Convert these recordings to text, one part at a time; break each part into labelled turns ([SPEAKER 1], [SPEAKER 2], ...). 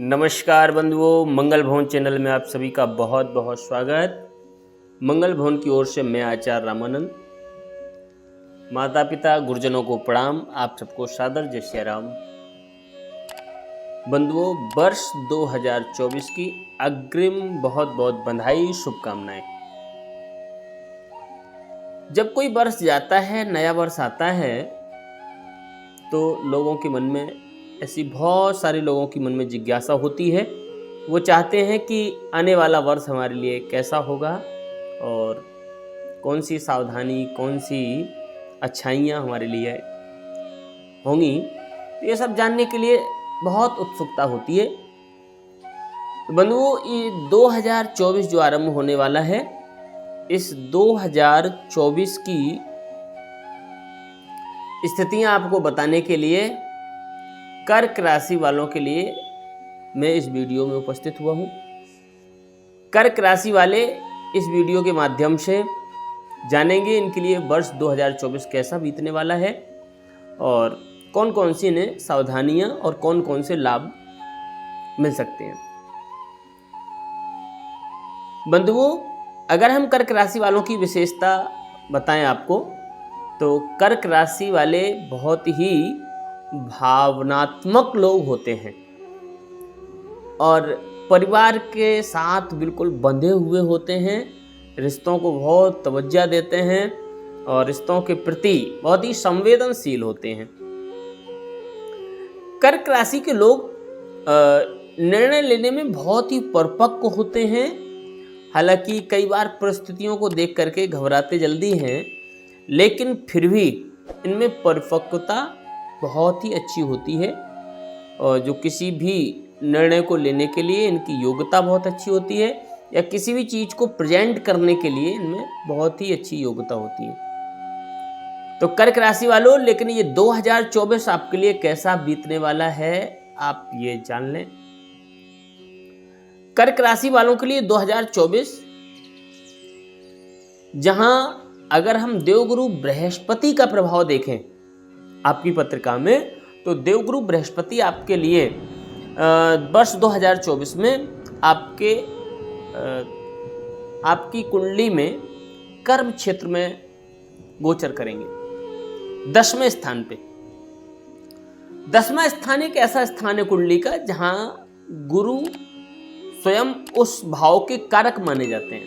[SPEAKER 1] नमस्कार बंधुओं, मंगल भवन चैनल में आप सभी का बहुत बहुत स्वागत। मंगल भवन की ओर से मैं आचार्य रामानंद, माता पिता गुरुजनों को प्रणाम, आप सबको सादर जय श्री राम। बंधुओं, वर्ष 2024 की अग्रिम बहुत बहुत बधाई, शुभकामनाएं। जब कोई वर्ष जाता है, नया वर्ष आता है, तो लोगों के मन में ऐसी बहुत सारे लोगों की मन में जिज्ञासा होती है। वो चाहते हैं कि आने वाला वर्ष हमारे लिए कैसा होगा और कौन सी सावधानी, कौन सी अच्छाइयाँ हमारे लिए होंगी। तो ये सब जानने के लिए बहुत उत्सुकता होती है। तो बंधुओं, ये 2024 जो आरंभ होने वाला है, इस 2024 की स्थितियाँ आपको बताने के लिए कर्क राशि वालों के लिए मैं इस वीडियो में उपस्थित हुआ हूँ। कर्क राशि वाले इस वीडियो के माध्यम से जानेंगे इनके लिए वर्ष 2024 कैसा बीतने वाला है और कौन कौन सी इन्हें सावधानियाँ और कौन कौन से लाभ मिल सकते हैं। बंधुओं, अगर हम कर्क राशि वालों की विशेषता बताएं आपको, तो कर्क राशि वाले बहुत ही भावनात्मक लोग होते हैं और परिवार के साथ बिल्कुल बंधे हुए होते हैं। रिश्तों को बहुत तवज्जो देते हैं और रिश्तों के प्रति बहुत ही संवेदनशील होते हैं। कर्क राशि के लोग निर्णय लेने में बहुत ही परिपक्व होते हैं। हालांकि कई बार परिस्थितियों को देख करके घबराते जल्दी हैं, लेकिन फिर भी इनमें परिपक्वता बहुत ही अच्छी होती है और जो किसी भी निर्णय को लेने के लिए इनकी योग्यता बहुत अच्छी होती है या किसी भी चीज़ को प्रेजेंट करने के लिए इनमें बहुत ही अच्छी योग्यता होती है। तो कर्क राशि वालों, लेकिन ये 2024 आपके लिए कैसा बीतने वाला है, आप ये जान लें। कर्क राशि वालों के लिए 2024, जहां अगर हम देवगुरु बृहस्पति का प्रभाव देखें आपकी पत्रिका में, तो देवगुरु बृहस्पति आपके लिए वर्ष 2024 में आपकी कुंडली में कर्म क्षेत्र में गोचर करेंगे 10वें स्थान पे। 10वां स्थान एक ऐसा स्थान है कुंडली का जहां गुरु स्वयं उस भाव के कारक माने जाते हैं,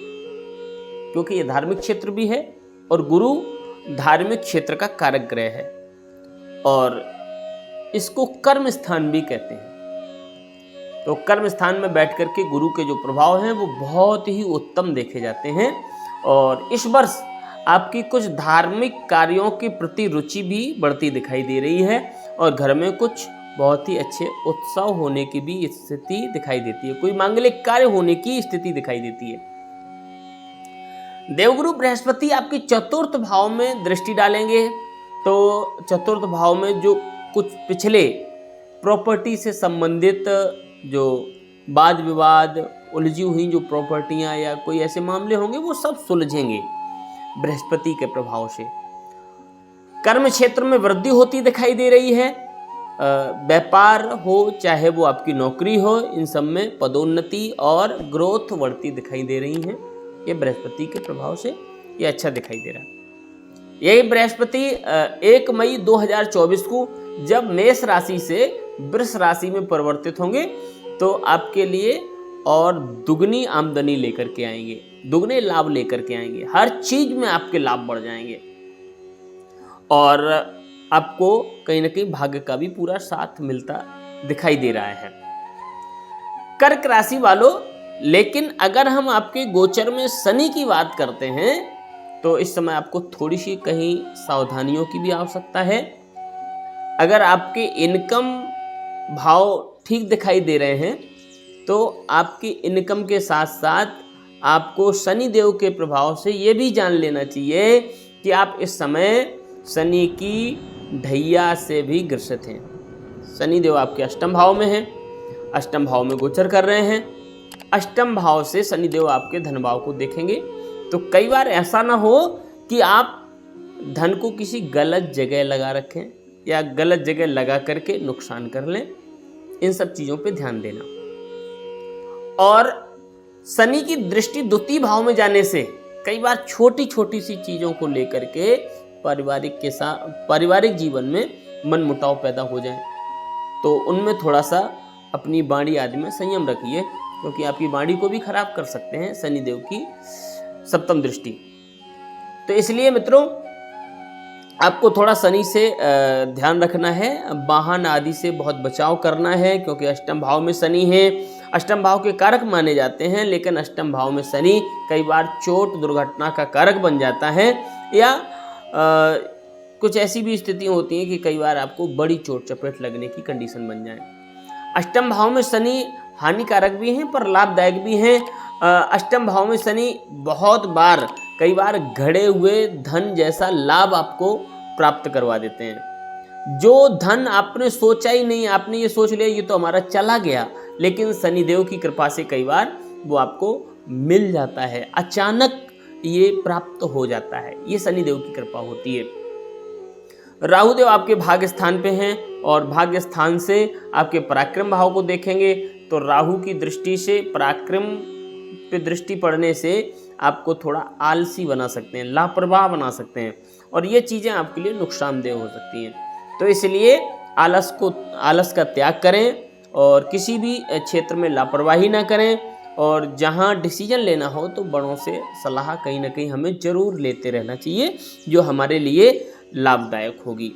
[SPEAKER 1] क्योंकि ये धार्मिक क्षेत्र भी है और गुरु धार्मिक क्षेत्र का कारक ग्रह है और इसको कर्म स्थान भी कहते हैं। तो कर्म स्थान में बैठ करके गुरु के जो प्रभाव हैं वो बहुत ही उत्तम देखे जाते हैं और इस वर्ष आपकी कुछ धार्मिक कार्यों के प्रति रुचि भी बढ़ती दिखाई दे रही है और घर में कुछ बहुत ही अच्छे उत्सव होने की भी स्थिति दिखाई देती है। कोई मांगलिक कार्य होने की स्थिति दिखाई देती है। देवगुरु बृहस्पति आपके चतुर्थ भाव में दृष्टि डालेंगे, तो चतुर्थ भाव में जो कुछ पिछले प्रॉपर्टी से संबंधित जो वाद विवाद, उलझी हुई जो प्रॉपर्टियां या कोई ऐसे मामले होंगे, वो सब सुलझेंगे बृहस्पति के प्रभाव से। कर्म क्षेत्र में वृद्धि होती दिखाई दे रही है। व्यापार हो चाहे वो आपकी नौकरी हो, इन सब में पदोन्नति और ग्रोथ बढ़ती दिखाई दे रही है। ये बृहस्पति के प्रभाव से ये अच्छा दिखाई दे रहा है। यही बृहस्पति 1 मई 2024 को जब मेष राशि से वृष राशि में परिवर्तित होंगे, तो आपके लिए और दुगनी आमदनी लेकर के आएंगे, दुगने लाभ लेकर के आएंगे। हर चीज में आपके लाभ बढ़ जाएंगे और आपको कहीं ना कहीं भाग्य का भी पूरा साथ मिलता दिखाई दे रहा है कर्क राशि वालों। लेकिन अगर हम आपके गोचर में शनि की बात करते हैं, तो इस समय आपको थोड़ी सी कहीं सावधानियों की भी आवश्यकता है। अगर आपके इनकम भाव ठीक दिखाई दे रहे हैं, तो आपकी इनकम के साथ साथ आपको शनि देव के प्रभाव से ये भी जान लेना चाहिए कि आप इस समय शनि की ढैया से भी ग्रसित हैं। शनि देव आपके अष्टम भाव में हैं, अष्टम भाव में गोचर कर रहे हैं। अष्टम भाव से शनि देव आपके धन भाव को देखेंगे, तो कई बार ऐसा ना हो कि आप धन को किसी गलत जगह लगा रखें या गलत जगह लगा करके नुकसान कर लें। इन सब चीज़ों पे ध्यान देना। और शनि की दृष्टि द्वितीय भाव में जाने से कई बार छोटी छोटी सी चीजों को लेकर के पारिवारिक जीवन में मनमुटाव पैदा हो जाए, तो उनमें थोड़ा सा अपनी वाणी आदि में संयम रखिए, क्योंकि आपकी वाणी को भी खराब कर सकते हैं शनिदेव की सप्तम दृष्टि। तो इसलिए मित्रों, आपको थोड़ा शनि से ध्यान रखना है, वाहन आदि से बहुत बचाव करना है, क्योंकि अष्टम भाव में शनि है। अष्टम भाव के कारक माने जाते हैं, लेकिन अष्टम भाव में शनि कई बार चोट दुर्घटना का कारक बन जाता है, या कुछ ऐसी भी स्थितियाँ होती हैं कि कई बार आपको बड़ी चोट चपेट लगने की कंडीशन बन जाए। अष्टम भाव में शनि हानिकारक भी हैं पर लाभदायक भी हैं। अष्टम भाव में शनि बहुत बार कई बार घड़े हुए धन जैसा लाभ आपको प्राप्त करवा देते हैं। जो धन आपने सोचा ही नहीं, आपने ये सोच लिया ये तो हमारा चला गया, लेकिन शनिदेव की कृपा से कई बार वो आपको मिल जाता है, अचानक ये प्राप्त हो जाता है। ये शनिदेव की कृपा होती है। राहुदेव आपके भाग्य स्थान पे हैं और भाग्य स्थान से आपके पराक्रम भाव को देखेंगे, तो राहु की दृष्टि से पराक्रम पे दृष्टि पड़ने से आपको थोड़ा आलसी बना सकते हैं, लापरवाह बना सकते हैं, और ये चीज़ें आपके लिए नुकसानदेह हो सकती हैं। तो इसलिए आलस का त्याग करें और किसी भी क्षेत्र में लापरवाही ना करें, और जहाँ डिसीजन लेना हो तो बड़ों से सलाह कहीं ना कहीं हमें ज़रूर लेते रहना चाहिए, जो हमारे लिए लाभदायक होगी।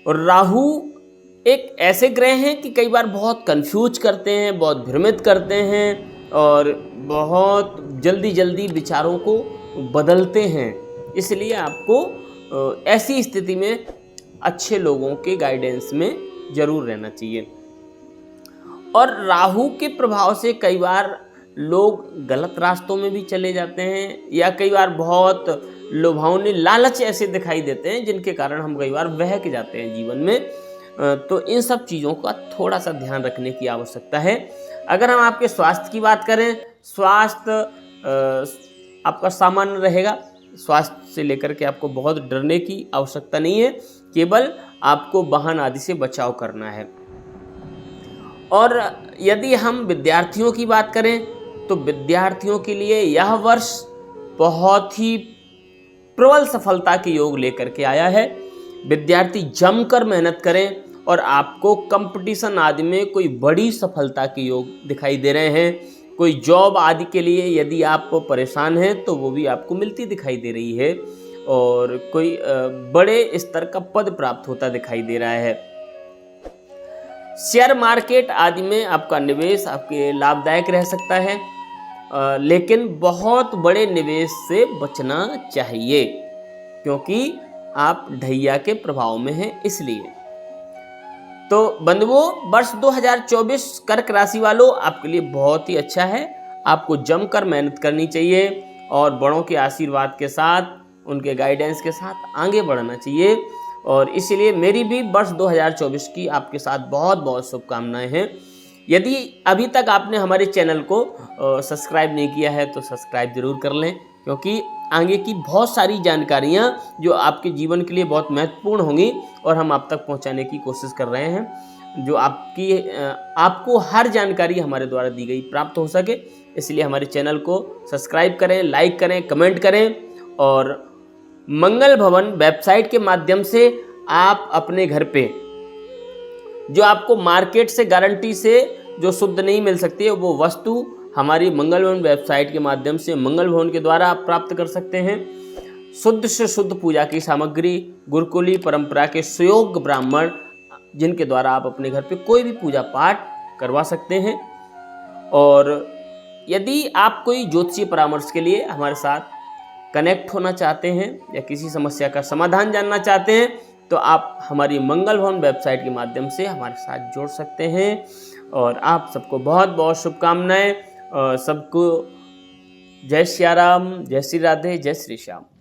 [SPEAKER 1] और राहु एक ऐसे ग्रह हैं कि कई बार बहुत कंफ्यूज करते हैं, बहुत भ्रमित करते हैं, और बहुत जल्दी जल्दी विचारों को बदलते हैं। इसलिए आपको ऐसी स्थिति में अच्छे लोगों के गाइडेंस में ज़रूर रहना चाहिए। और राहु के प्रभाव से कई बार लोग गलत रास्तों में भी चले जाते हैं, या कई बार बहुत लुभावनी लालच ऐसे दिखाई देते हैं जिनके कारण हम कई बार बहक जाते हैं जीवन में। तो इन सब चीज़ों का थोड़ा सा ध्यान रखने की आवश्यकता है। अगर हम आपके स्वास्थ्य की बात करें, स्वास्थ्य आपका सामान्य रहेगा। स्वास्थ्य से लेकर के आपको बहुत डरने की आवश्यकता नहीं है, केवल आपको वाहन आदि से बचाव करना है। और यदि हम विद्यार्थियों की बात करें तो विद्यार्थियों के लिए यह वर्ष बहुत ही प्रबल सफलता के योग लेकर के आया है। विद्यार्थी जमकर मेहनत करें और आपको कंपटीशन आदि में कोई बड़ी सफलता के योग दिखाई दे रहे हैं। कोई जॉब आदि के लिए यदि आप परेशान हैं तो वो भी आपको मिलती दिखाई दे रही है, और कोई बड़े स्तर का पद प्राप्त होता दिखाई दे रहा है। शेयर मार्केट आदि में आपका निवेश आपके लाभदायक रह सकता है, लेकिन बहुत बड़े निवेश से बचना चाहिए, क्योंकि आप ढैया के प्रभाव में हैं। इसलिए तो बंधुओं, वर्ष 2024 कर्क राशि वालों आपके लिए बहुत ही अच्छा है। आपको जमकर मेहनत करनी चाहिए और बड़ों के आशीर्वाद के साथ, उनके गाइडेंस के साथ आगे बढ़ना चाहिए। और इसलिए मेरी भी वर्ष 2024 की आपके साथ बहुत बहुत शुभकामनाएं हैं। यदि अभी तक आपने हमारे चैनल को सब्सक्राइब नहीं किया है तो सब्सक्राइब जरूर कर लें, क्योंकि आगे की बहुत सारी जानकारियां जो आपके जीवन के लिए बहुत महत्वपूर्ण होंगी और हम आप तक पहुंचाने की कोशिश कर रहे हैं, जो आपको हर जानकारी हमारे द्वारा दी गई प्राप्त हो सके। इसलिए हमारे चैनल को सब्सक्राइब करें, लाइक करें, कमेंट करें, और मंगल भवन वेबसाइट के माध्यम से आप अपने घर पे जो आपको मार्केट से गारंटी से जो शुद्ध नहीं मिल सकती है वो वस्तु हमारी मंगल भवन वेबसाइट के माध्यम से मंगल भवन के द्वारा आप प्राप्त कर सकते हैं। शुद्ध से शुद्ध पूजा की सामग्री, गुरुकुली परंपरा के सुयोग्य ब्राह्मण, जिनके द्वारा आप अपने घर पे कोई भी पूजा पाठ करवा सकते हैं। और यदि आप कोई ज्योतिषीय परामर्श के लिए हमारे साथ कनेक्ट होना चाहते हैं या किसी समस्या का समाधान जानना चाहते हैं तो आप हमारी मंगल भवन वेबसाइट के माध्यम से हमारे साथ जुड़ सकते हैं। और आप सबको बहुत बहुत शुभकामनाएं। सबको जय श्री राम, जय श्री राधे, जय श्री श्याम।